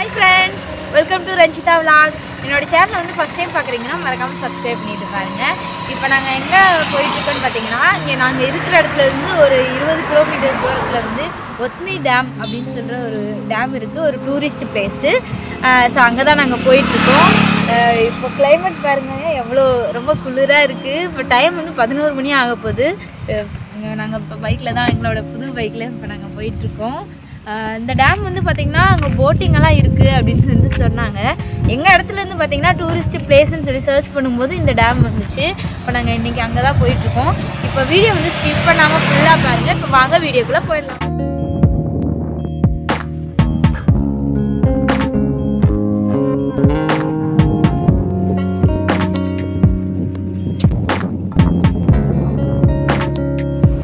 Hi friends, welcome to Ranjita Vlog. என்னோட சேனலை வந்து ஃபர்ஸ்ட் டைம் பார்க்குறீங்கன்னா மறக்காமல் சப்ஸ்கிரைப் பண்ணிட்டு பாருங்கள். இப்போ நாங்கள் எங்கே போயிட்டுருக்கோன்னு பார்த்தீங்கன்னா, இங்கே நாங்கள் இருக்கிற இடத்துல இருந்து ஒரு 20 கிலோமீட்டர் தூரத்தில் வந்து ஒத்னி டேம் அப்படின்னு சொல்கிற ஒரு டேம் இருக்குது, ஒரு டூரிஸ்ட் பிளேஸு. ஸோ அங்கே தான் நாங்கள் போயிட்டுருக்கோம். இப்போ கிளைமேட் பாருங்கள் எவ்வளோ ரொம்ப குளிராக இருக்குது. இப்போ டைம் வந்து 11 மணி ஆக போகுது. நாங்கள் இப்போ பைக்கில் தான், எங்களோட புது பைக்கில் இப்போ நாங்கள் போயிட்டுருக்கோம். இந்த டேம் வந்து பார்த்திங்கன்னா அங்கே போட்டிங்கெல்லாம் இருக்குது அப்படின்னு வந்து சொன்னாங்க. எங்கள் இடத்துலேருந்து பார்த்திங்கன்னா டூரிஸ்ட் பிளேஸ்ன்னு சொல்லி சர்ச் பண்ணும்போது இந்த டேம் வந்துச்சு. இப்போ நாங்கள் இன்றைக்கி அங்கே தான் போயிட்டுருக்கோம். இப்போ வீடியோ வந்து ஸ்கிப் பண்ணாமல் ஃபுல்லாக பாருங்கள். இப்போ வாங்க வீடியோக்குள்ளே போயிடலாம்.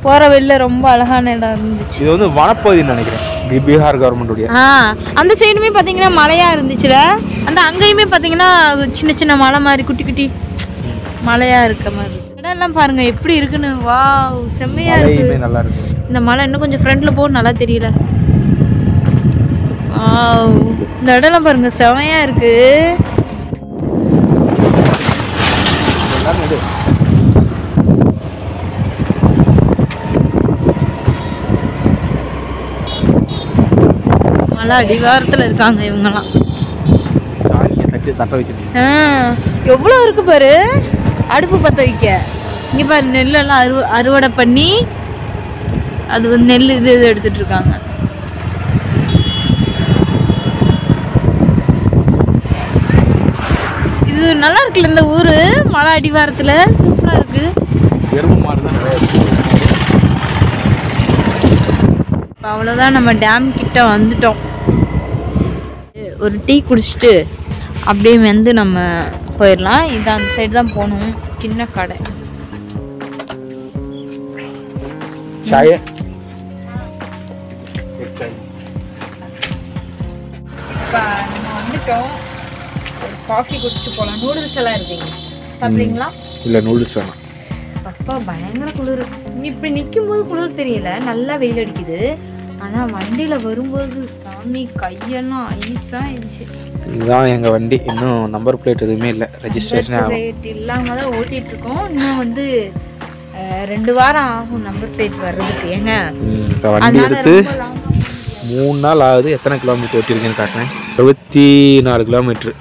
போகிற வெளில ரொம்ப அழகான இடம் இருந்துச்சு. இது வந்து வனப்பகுதின்னு நினைக்கிறேன், பீகார் கவர்மெண்ட்டுடைய. அந்த சைடுமே பார்த்தீங்கன்னா மலையாக இருந்துச்சுல, அந்த அங்கேயுமே பார்த்தீங்கன்னா சின்ன சின்ன மலை மாதிரி குட்டி குட்டி மலையாக இருக்க மாதிரி இடம்லாம் பாருங்கள் எப்படி இருக்குன்னு. வா, செம்மையாக இருக்கு. நல்லா இருக்கு. இந்த மலை இன்னும் கொஞ்சம் ஃப்ரண்ட்டில் போக நல்லா தெரியல. இந்த இடம்லாம் பாருங்கள் செம்மையாக இருக்கு. மலை அடிவாரத்தில் இருக்காங்க இவங்கெல்லாம். எவ்வளோ இருக்கு பாரு அடுப்பு பற்ற வைக்க. இங்கே பாரு நெல்லெல்லாம் அறுவடை பண்ணி அது வந்து நெல் இது எடுத்துட்டு இருக்காங்க. இது நல்லா இருக்குல்ல இந்த ஊர், மலை அடிவாரத்தில் சூப்பராக இருக்கு. அவ்வளோதான், நம்ம டேம் கிட்ட வந்துட்டோம். ஒரு டீ குடிச்சிட்டு அப்படியே வந்து நம்ம போயிடலாம். இது அந்த சைடு தான் போகணும். சின்ன கடை. இப்போ நம்ம வந்துட்டோம். ஒரு காஃபி குடிச்சிட்டு போகலாம். நூடுல்ஸ் எல்லாம் இருக்குங்க, சாப்பிட்றீங்களா? இல்லை, நூடுல்ஸ் வேணாம். அப்பா பயங்கர குளிர். இப்படி நிற்கும் போது குளிர் தெரியல, நல்லா வெயில் அடிக்குது. ஆனால் வண்டியில் வரும்போது சாமி கையெல்லாம் ஐஸாக இருந்துச்சு. இதுதான் எங்கள் வண்டி. இன்னும் நம்பர் பிளேட் எதுவுமே இல்லை, ரெஜிஸ்ட்ரேஷன் பிளேட் இல்லாமல் தான் ஓட்டிகிட்டு இருக்கோம். இன்னும் வந்து 2 வாரம் ஆகும் நம்பர் பிளேட் வர்றதுக்கு. ஏங்க இப்போ வண்டி எடுத்து 3 நாள் ஆகுது. எத்தனை கிலோமீட்டர் ஓட்டிருக்கேன்னு காட்டினேன். 24 கிலோமீட்ரு.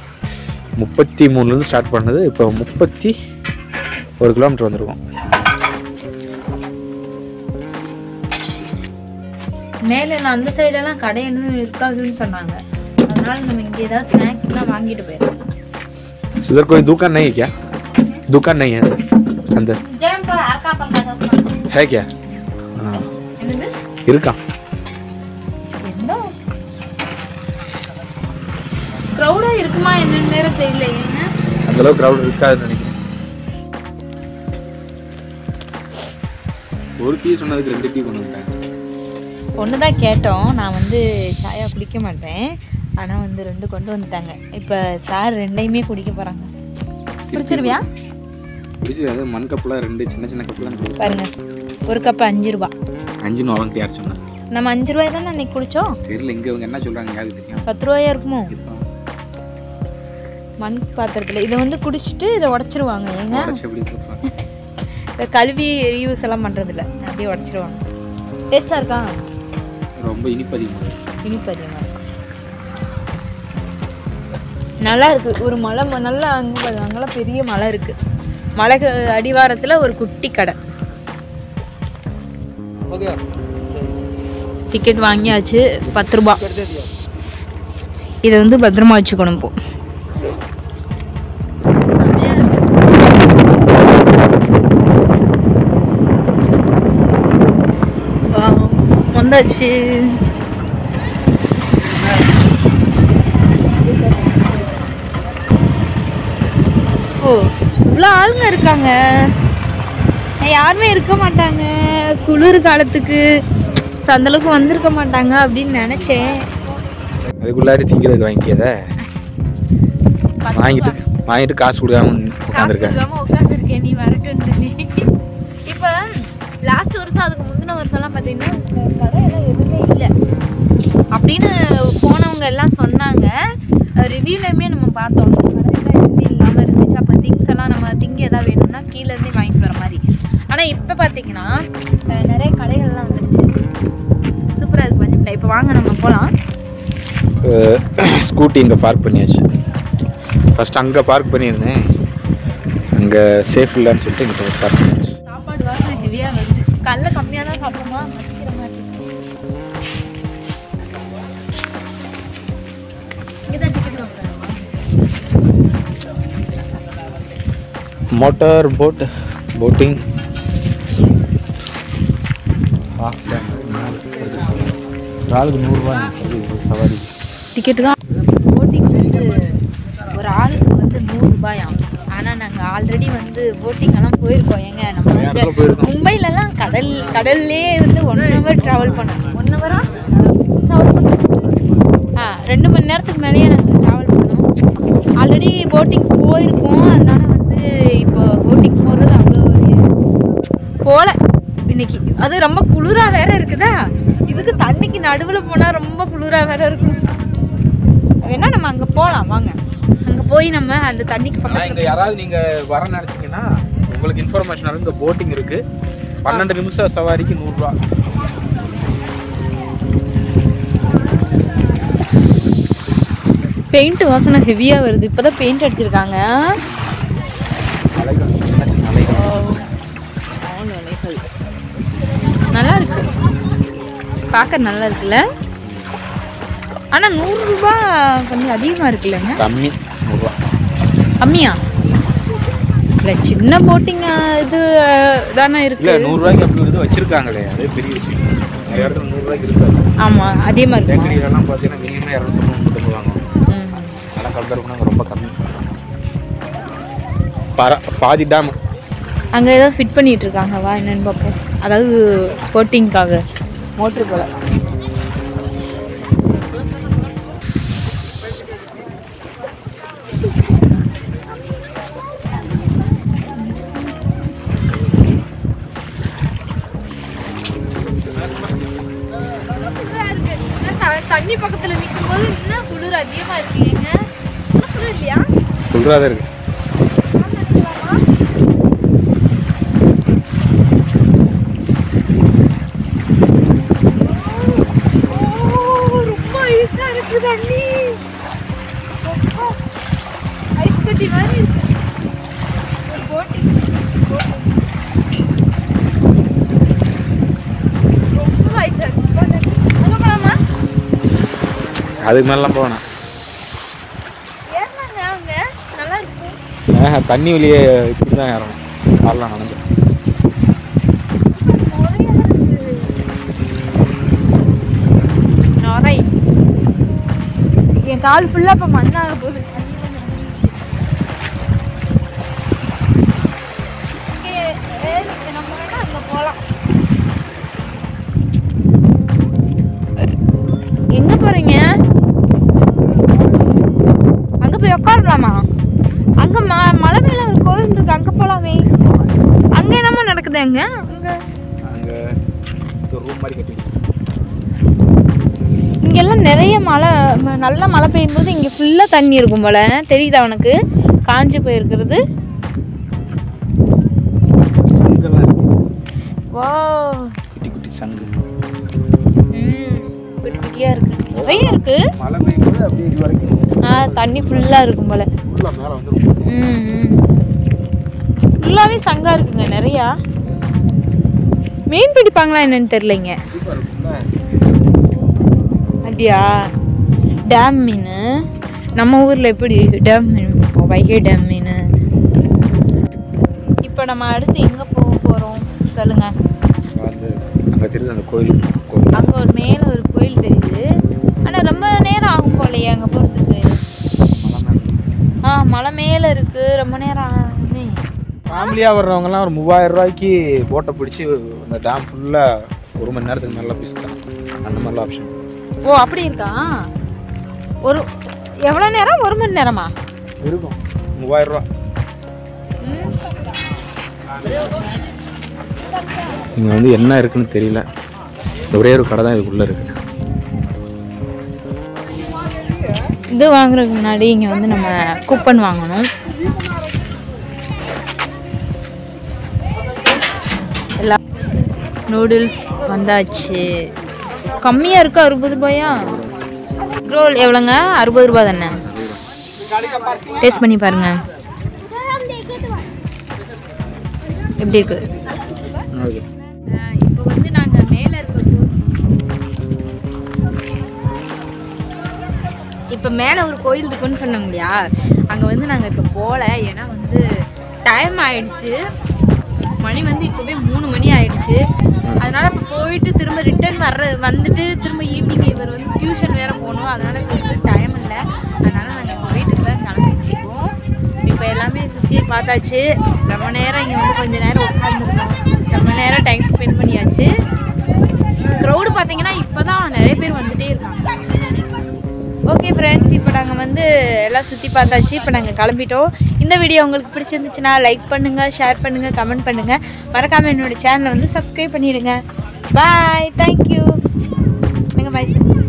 33லேருந்து ஸ்டார்ட் பண்ணது, இப்போ 31 கிலோமீட்டர் வந்திருக்கோம். மேலே நான் அந்த சைடெல்லாம் கடை எதுவும் இருக்காதுன்னு சொன்னாங்க. அதனால நம்ம இங்கே ஏதாவது ஸ்நாக்ஸ்லாம் வாங்கிட்டு போயிடலாம். इधर कोई दुकान नहीं है क्या? दुकान नहीं है अंदर? है क्या? हाँ, இருக்கா. க்ரௌடா இருக்குமா என்னன்னு நேரம் தெரியல. ஏன்னா அந்த அளவுக்கு க்ரௌட் இருக்காதுன்னு நினைக்கிறேன். ஒரு டீ சொன்னதுக்கு 2 டீ கொண்டு வந்துட்டேன். ஒன்று தான் கேட்டோம். நான் வந்து சாயா குடிக்க மாட்டேன், ஆனால் வந்து 2 கொண்டு வந்துட்டாங்க. இப்போ சார் 2யுமே குடிக்க போகிறாங்க. குடிச்சிருவியா? குடிச்சிருக்காது. மண் கப்பெலாம் 2 சின்ன சின்ன கப்பெலாம் பாருங்க. ஒரு கப்பு 5 ரூபா. 5 வாங்க யார் சொன்னா? நம்ம 5 ரூபாய் தானே அன்னைக்கு குடித்தோம். தெரியல, இங்கே இவங்க என்ன சொல்கிறாங்க யாருக்கு தெரியும். 10 ரூபாயா இருக்குமோ மண் பாத்திரத்தில். இதை வந்து குடிச்சிட்டு இதை உடச்சிருவாங்க. ஏங்க இந்த கழுவி ரியூஸ் எல்லாம் பண்ணுறதில்ல, அப்படியே உடச்சிருவாங்க. டேஸ்ட்டாக இருக்கா? ரொம்ப இனிப்பு அதிகமாக இருக்கும். நல்லா இருக்குது. ஒரு மலை நல்லா அங்கெல்லாம் பெரிய மலை இருக்குது. மலை அடிவாரத்தில் ஒரு குட்டி கடை. டிக்கெட் வாங்கியாச்சு, 10 ரூபா. இதை வந்து பத்திரமா வச்சுக்கணும். போ வந்தாச்சு. ஓ, இவ்வளோ ஆளுங்க இருக்காங்க. யாருமே இருக்க மாட்டாங்க குளிர் காலத்துக்கு. அந்தளவுக்கு வந்திருக்க மாட்டாங்க அப்படின்னு நினச்சேன். அதுக்குள்ளாரி திங்கிறதுக்கு வாங்கிக்கத வாங்கிட்டு காசு கொடுக்காம உட்காந்துருக்கேன். நீ வரட்டுன்னு சொல்லி. இப்போ லாஸ்ட் வருஷம் அதுக்கு முந்தின போன வருஷம்லாம் பார்த்தீங்கன்னா கடையெல்லாம் எதுவுமே இல்லை அப்படின்னு போனவங்க எல்லாம் சொன்னாங்க. ரிவ்யூலையுமே நம்ம பார்த்தோம் கடையெல்லாம் எதுவுமே இல்லாமல் இருந்துச்சு. அப்போ திங்ஸ் எல்லாம் நம்ம திங்க எதாவது வேணும்னா கீழேருந்தே வாங்கிட்டு வர மாதிரி. ஆனால் இப்போ பார்த்தீங்கன்னா நிறைய கடைகள்லாம் வந்துருச்சு. சூப்பராக இருக்குது பஞ்சமில். இப்போ வாங்க நம்ம போகலாம். ஸ்கூட்டி இங்கே பார்க் பண்ணியாச்சு. ஃபஸ்ட்டு அங்கே பார்க் பண்ணியிருந்தேன், அங்கே சேஃப் இல்லைன்னு சொல்லிட்டு இங்கே பார்க் பண்ணியாச்சு. சாப்பாடு வாங்க ஹெவியாக வருது. கல்ல கம்மியாக தான் சாப்பிடுமா மதிக்கிற மாதிரி. இங்கே தான் டிக்கெட் வாங்குறாங்க. மோட்டார் போட்டிங் ஆளுக்கு 100 ரூபா சவாரி டிக்கெட்டு தான். போட்டிங் வந்து ஒரு ஆளுக்கு வந்து 100 ரூபாயாம். ஆனால் நாங்கள் ஆல்ரெடி வந்து போட்டிங்கெல்லாம் போயிருக்கோம். ஏங்க நம்ம வந்து மும்பைலலாம் கடல்லே வந்து 1 ஹவர் ட்ராவல் பண்ணோம். 1 ஹவரா ட்ராவல் பண்ணோம். 2 மணி நேரத்துக்கு மேலேயே நாங்கள் ட்ராவல் பண்ணோம். ஆல்ரெடி போட்டிங் போயிருக்கோம். அதனால வந்து இப்போ போட்டிங் போகிறது அவ்வளோ போகல இன்னைக்கு. அது ரொம்ப குளிராக வேற இருக்குதா. இதுக்கு தண்ணிக்கு நடுவில் போனால் ரொம்ப குளிராக வேற இருக்கும். வேணா நம்ம அங்கே போகலாம் வாங்க. அங்கே போய் நம்ம அந்த தண்ணிக்கு பக்கத்தில் இங்கே யாராவது நீங்கள் வர நினச்சிங்கன்னா உங்களுக்கு இன்ஃபர்மேஷன் இங்கே போட்டிங் இருக்குது. 12 நிமிஷம் சவாரிக்கு 100 ரூபா. பெயிண்ட் வாசனை ஹெவியாக வருது. இப்போ தான் பெயிண்ட் அடிச்சிருக்காங்க. நல்லா இருக்கு, பார்க்க நல்லா இருக்குல்ல. ஆனால் 100 ரூபா கொஞ்சம் அதிகமாக இருக்குல்லங்க. கம்மி 100 ரூபா. கம்மியா இல்லை, சின்ன போட்டிங் இது தானே இருக்கு. இல்லை 100 ரூபாய்க்கு அப்படி ஒரு இது வச்சுருக்காங்களே, அதே பெரிய விஷயம். நிறைய இடத்துல 100 ரூபாய்க்கு இருக்காது. ஆமாம் அதே மாதிரி பேக்கரியிலலாம் பார்த்தீங்கன்னா மினிமம் 250 வாங்குவாங்க. அதெல்லாம் கம்பேர் பண்ணாங்க ரொம்ப கம்மி. பாதி டேம் அங்கே ஏதாவது ஃபிட் பண்ணிட்டு இருக்காங்க. வா என்னன்னு பார்ப்போம். அதாவது போட்டிங்காக மோட்ரு போல. தண்ணி பக்கத்துல நிற்கும் போது இன்னும் குளிர் அதிகமா இருக்கு. ஏங்க குளிர் இல்லையா? குளிராக இருக்கு. ரொம்ப ஐஸா இருக்கு தண்ணி. ஐஸ் கட்டி மாதிரி இருக்கு. ரொம்ப ஐஸா இருக்கு. அதுக்கு மேலாம் போவேண்ணா. ஏறினாங்க அவங்க நல்லா இருக்கும். தண்ணி வெளியே இப்படி தான் ஏறணும். காலெலாம் நனைஞ்சோம். நொரை என் கால் ஃபுல்லாக இப்போ மண்ணாக போகுது. இங்கே நம்ம வேணால் அங்கே போகலாம். எங்கே போகிறீங்க? அங்கே போய் உட்காரலாமா? அங்கே மலை மேலே ஒரு கோவில் இருக்கு, அங்கே போகலாமே. அங்கே என்னமோ நடக்குது. அங்கே அங்கே ஒரு ரூம் மாதிரி கட்டி இங்கெல்லாம் நிறைய மழை, நல்ல மழை பெய்யும் போது இங்கே ஃபுல்லாக தண்ணி இருக்கும் போல. தெரியுதா உனக்கு? காஞ்சி போயிருக்கிறது. வா குட்டி குட்டி சங்கு. குட்டி குட்டியாக இருக்குது, நிறைய இருக்குது. மழை பெய்யும் போது அப்படியே இது வரைக்கும் தண்ணி ஃபுல்லாக இருக்கும் போல. மேலே வந்துடும். ஃபுல்லாகவே சங்கா இருக்குங்க நிறையா. மீன் பிடிப்பாங்களா என்னன்னு தெரிலங்க. அப்படியா? டேம் மீன் நம்ம ஊரில் எப்படி டேம் மீன், வைகை டேம் மீன். இப்போ நம்ம அடுத்து எங்கே போக போகிறோம் சொல்லுங்க. அங்கே தெரியுது அந்த கோயில். அங்கே ஒரு மேலே ஒரு கோயில் தெரியுது. ஆனால் ரொம்ப நேரம் ஆகும் போலையே அங்கே போகிறதுக்கு. மலை மேலே இருக்குது, ரொம்ப நேரம் ஆகுமே. ஃபேமிலியாக வர்றவங்கலாம் ஒரு 3000 ரூபாய்க்கு போட்டை பிடிச்சி அந்த டேம் ஃபுல்லாக 1 மணி நேரத்துக்கு மேலே பேசிட்டாங்க. அந்த மாதிரிலாம் ஆப்ஷன். ஓ அப்படி இருக்கா? ஒரு எவ்வளோ நேரம்? 1 மணி நேரமா இருக்கும்? 3000 ரூபா. இங்கே வந்து என்ன இருக்குன்னு தெரியல. ஒரே ஒரு கடை தான் இதுக்குள்ளே இருக்குது. இது வாங்குறதுக்கு முன்னாடி இங்கே வந்து நம்ம கூப்பன் வாங்கணும். எல்லாம் நூடுல்ஸ் வந்தாச்சு. கம்மியாக இருக்குது, 60 ரூபாயா? ரோல் எவ்வளோங்க? 60 ரூபா தானே. டேஸ்ட் பண்ணி பாருங்க எப்படி இருக்குது. இப்போ வந்து நாங்கள் மேலே இப்போ மேலே ஒரு கோயில் இருக்குன்னு சொன்னோம் இல்லையா, அங்கே வந்து நாங்கள் இப்போ போகல. ஏன்னா வந்து டைம் ஆயிடுச்சு. மணி வந்து இப்போவே 3 மணி ஆயிடுச்சு. அதனால் இப்போ போயிட்டு திரும்ப ரிட்டர்ன் வந்துட்டு திரும்ப ஈவினிங் இவர் வந்து டியூஷன் வேறு போகணும். அதனால் இப்போ டைம் இல்லை. அதனால் நாங்கள் இப்போ வீட்டுக்கு தான் கிளம்பிட்டு இருக்கோம். இப்போ எல்லாமே சுற்றி பார்த்தாச்சு. ரொம்ப நேரம் இங்கே வந்து கொஞ்சம் நேரம் உட்காந்துருக்கோம். ரொம்ப நேரம் டைம் ஸ்பெண்ட் பண்ணியாச்சு. க்ரௌடு பார்த்தீங்கன்னா இப்போ தான் நிறைய பேர் வந்துகிட்டே இருக்காங்க. ஓகே ஃப்ரெண்ட்ஸ், இப்போ நாங்கள் வந்து எல்லாம் சுற்றி பார்த்தாச்சு. இப்போ நாங்கள் கிளம்பிட்டோம். இந்த வீடியோ உங்களுக்கு பிடிச்சிருந்துச்சுன்னா லைக் பண்ணுங்கள், ஷேர் பண்ணுங்கள், கமெண்ட் பண்ணுங்கள். மறக்காமல் என்னோடய சேனலை வந்து சப்ஸ்கிரைப் பண்ணிவிடுங்க. பாய், தேங்க்யூ. Bye sir.